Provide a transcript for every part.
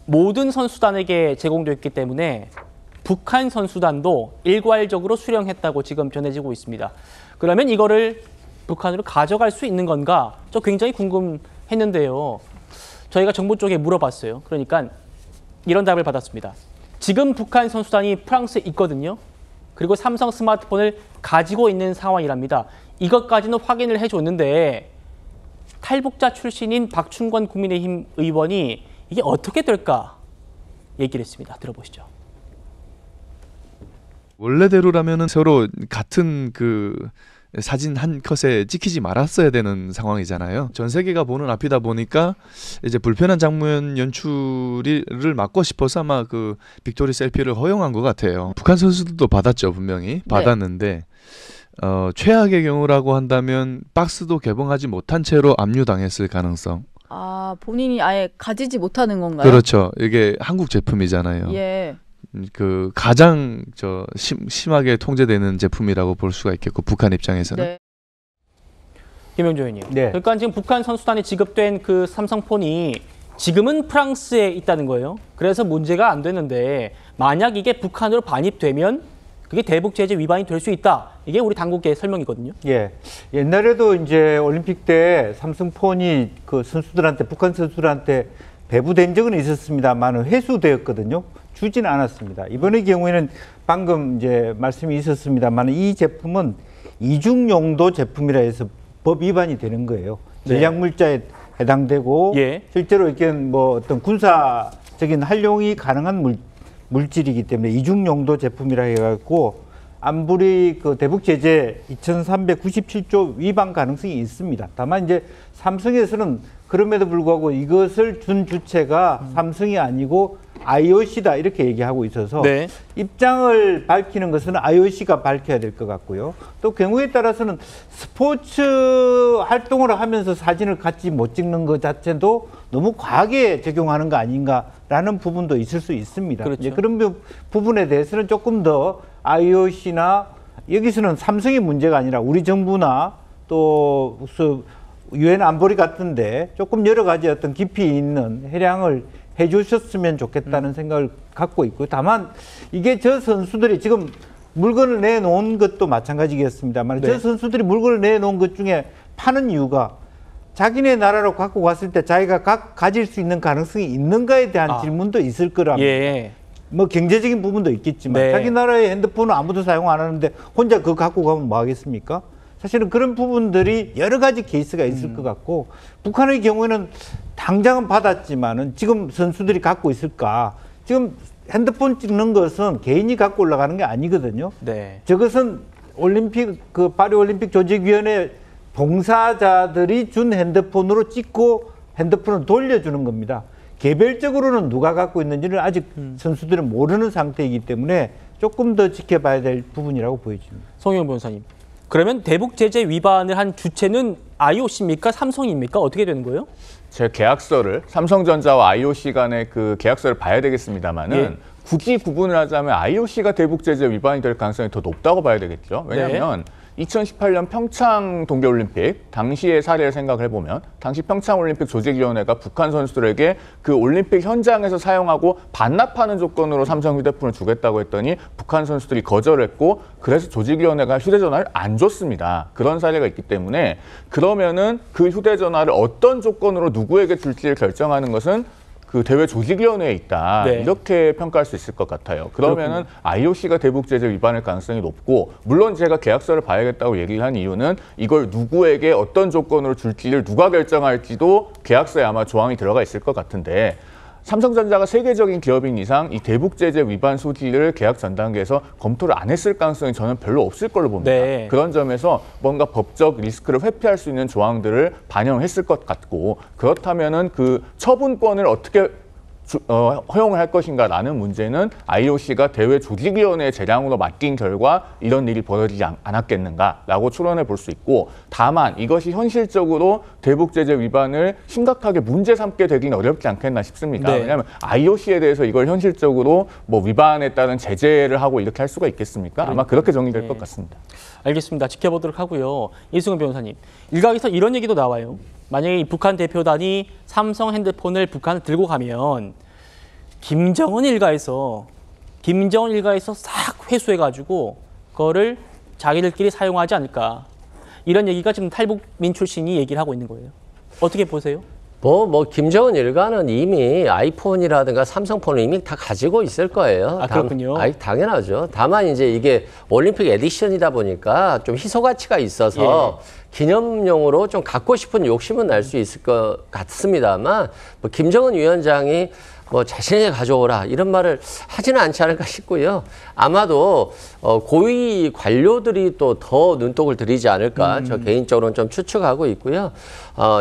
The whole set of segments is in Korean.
모든 선수단에게 제공됐기 때문에 북한 선수단도 일괄적으로 수령했다고 지금 전해지고 있습니다. 그러면 이거를 북한으로 가져갈 수 있는 건가? 저 굉장히 궁금했는데요. 저희가 정부 쪽에 물어봤어요. 그러니까 이런 답을 받았습니다. 지금 북한 선수단이 프랑스에 있거든요. 그리고 삼성 스마트폰을 가지고 있는 상황이랍니다. 이것까지는 확인을 해줬는데 탈북자 출신인 박충권 국민의힘 의원이 이게 어떻게 될까 얘기를 했습니다. 들어보시죠. 원래대로라면은 서로 같은 그 사진 한 컷에 찍히지 말았어야 되는 상황이잖아요. 전 세계가 보는 앞이다 보니까 이제 불편한 장면 연출을 막고 싶어서 아마 그 빅토리 셀피를 허용한 것 같아요. 북한 선수들도 받았죠, 분명히. 받았는데 최악의 경우라고 한다면 박스도 개봉하지 못한 채로 압류당했을 가능성. 아, 본인이 아예 가지지 못하는 건가요? 그렇죠. 이게 한국 제품이잖아요. 예. 그 가장 심하게 통제되는 제품이라고 볼 수가 있겠고, 북한 입장에서는. 네. 김영조 의원님. 네. 그러니까 지금 북한 선수단에 지급된 그 삼성폰이 지금은 프랑스에 있다는 거예요. 그래서 문제가 안 되는데 만약 이게 북한으로 반입되면 그게 대북 제재 위반이 될 수 있다. 이게 우리 당국의 설명이거든요. 예. 옛날에도 이제 올림픽 때 삼성폰이 그 선수들한테, 북한 선수들한테 배부된 적은 있었습니다만 회수되었거든요. 주지는 않았습니다. 이번의 경우에는 방금 이제 말씀이 있었습니다만 이 제품은 이중 용도 제품이라 해서 법 위반이 되는 거예요. 전략물자에 해당되고 실제로 이렇게 뭐 어떤 군사적인 활용이 가능한 물질이기 때문에 이중 용도 제품이라 해갖고 안보리 그 대북 제재 2397조 위반 가능성이 있습니다. 다만 이제 삼성에서는 그럼에도 불구하고 이것을 준 주체가 삼성이 아니고 IOC다 이렇게 얘기하고 있어서 입장을 밝히는 것은 IOC가 밝혀야 될 것 같고요. 또 경우에 따라서는 스포츠 활동을 하면서 사진을 같이 못 찍는 것 자체도 너무 과하게 적용하는 거 아닌가라는 부분도 있을 수 있습니다. 그렇죠. 이제 그런 부분에 대해서는 조금 더 IOC나 여기서는 삼성의 문제가 아니라 우리 정부나 또 유엔 안보리 같은데 조금 여러 가지 어떤 깊이 있는 해량을 해주셨으면 좋겠다는 생각을 갖고 있고요. 다만 이게 저 선수들이 지금 물건을 내놓은 것도 마찬가지겠습니다만 저 선수들이 물건을 내놓은 것 중에 파는 이유가 자기네 나라로 갖고 갔을 때 자기가 가질 수 있는 가능성이 있는가에 대한 질문도 있을 거랍니다. 뭐 경제적인 부분도 있겠지만 자기 나라의 핸드폰은 아무도 사용 안 하는데 혼자 그거 갖고 가면 뭐 하겠습니까? 사실은 그런 부분들이 여러 가지 케이스가 있을 것 같고 북한의 경우에는 당장은 받았지만은 지금 선수들이 갖고 있을까? 지금 핸드폰 찍는 것은 개인이 갖고 올라가는 게 아니거든요. 저것은 올림픽 그 파리 올림픽 조직위원회 봉사자들이 준 핸드폰으로 찍고 핸드폰을 돌려주는 겁니다. 개별적으로는 누가 갖고 있는지는 아직 선수들은 모르는 상태이기 때문에 조금 더 지켜봐야 될 부분이라고 보여집니다. 송영 변호사님. 그러면 대북 제재 위반을 한 주체는 IOC입니까? 삼성입니까? 어떻게 되는 거예요? 제 계약서를 삼성전자와 IOC 간의 그 계약서를 봐야 되겠습니다만은 굳이 구분을 하자면 IOC가 대북 제재 위반이 될 가능성이 더 높다고 봐야 되겠죠. 왜냐하면 2018년 평창 동계올림픽 당시의 사례를 생각을 해보면 당시 평창올림픽 조직위원회가 북한 선수들에게 그 올림픽 현장에서 사용하고 반납하는 조건으로 삼성 휴대폰을 주겠다고 했더니 북한 선수들이 거절했고 그래서 조직위원회가 휴대전화를 안 줬습니다. 그런 사례가 있기 때문에 그러면은 그 휴대전화를 어떤 조건으로 누구에게 줄지를 결정하는 것은 그 대회 조직위원회에 있다. 이렇게 평가할 수 있을 것 같아요. 그러면은 IOC가 대북 제재 위반할 가능성이 높고 물론 제가 계약서를 봐야겠다고 얘기를 한 이유는 이걸 누구에게 어떤 조건으로 줄지를 누가 결정할지도 계약서에 아마 조항이 들어가 있을 것 같은데 삼성전자가 세계적인 기업인 이상 이 대북 제재 위반 소지를 계약 전 단계에서 검토를 안 했을 가능성이 저는 별로 없을 걸로 봅니다. 그런 점에서 뭔가 법적 리스크를 회피할 수 있는 조항들을 반영했을 것 같고 그렇다면은 그 처분권을 어떻게 허용을 할 것인가라는 문제는 IOC가 대회 조직위원회의 재량으로 맡긴 결과 이런 일이 벌어지지 않았겠는가라고 추론해 볼 수 있고 다만 이것이 현실적으로 대북 제재 위반을 심각하게 문제 삼게 되긴 어렵지 않겠나 싶습니다. 왜냐하면 IOC에 대해서 이걸 현실적으로 뭐 위반에 따른 제재를 하고 이렇게 할 수가 있겠습니까? 아마 그렇게 정리될 것 같습니다. 알겠습니다. 지켜보도록 하고요. 이승훈 변호사님, 일각에서 이런 얘기도 나와요. 만약에 북한 대표단이 삼성 핸드폰을 북한에 들고 가면 김정은 일가에서 싹 회수해가지고 그거를 자기들끼리 사용하지 않을까. 이런 얘기가 지금 탈북민 출신이 얘기를 하고 있는 거예요. 어떻게 보세요? 김정은 일가는 이미 아이폰이라든가 삼성폰을 이미 다 가지고 있을 거예요. 아, 그렇군요. 당연하죠. 다만 이제 이게 올림픽 에디션이다 보니까 좀 희소 가치가 있어서 기념용으로 좀 갖고 싶은 욕심은 날 수 있을 것 같습니다만, 김정은 위원장이 자신에게 가져오라 이런 말을 하지는 않지 않을까 싶고요. 아마도 고위 관료들이 또 더 눈독을 들이지 않을까 저 개인적으로는 좀 추측하고 있고요.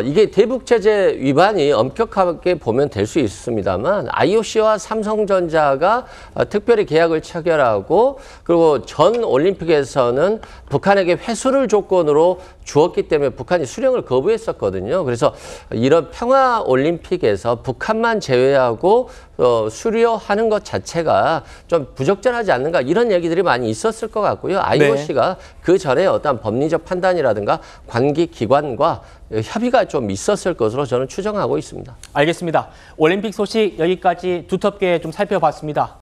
이게 대북 제재 위반이 엄격하게 보면 될 수 있습니다만 IOC와 삼성전자가 특별히 계약을 체결하고 그리고 전 올림픽에서는 북한에게 회수를 조건으로 주었기 때문에 북한이 수령을 거부했었거든요. 그래서 이런 평화 올림픽에서 북한만 제외하고 수료하는 것 자체가 좀 부적절하지 않는가 이런 얘기들이 많이 있었을 것 같고요. IOC가 그 전에 어떤 법리적 판단이라든가 관계 기관과 협의가 좀 있었을 것으로 저는 추정하고 있습니다. 알겠습니다. 올림픽 소식 여기까지 두텁게 좀 살펴봤습니다.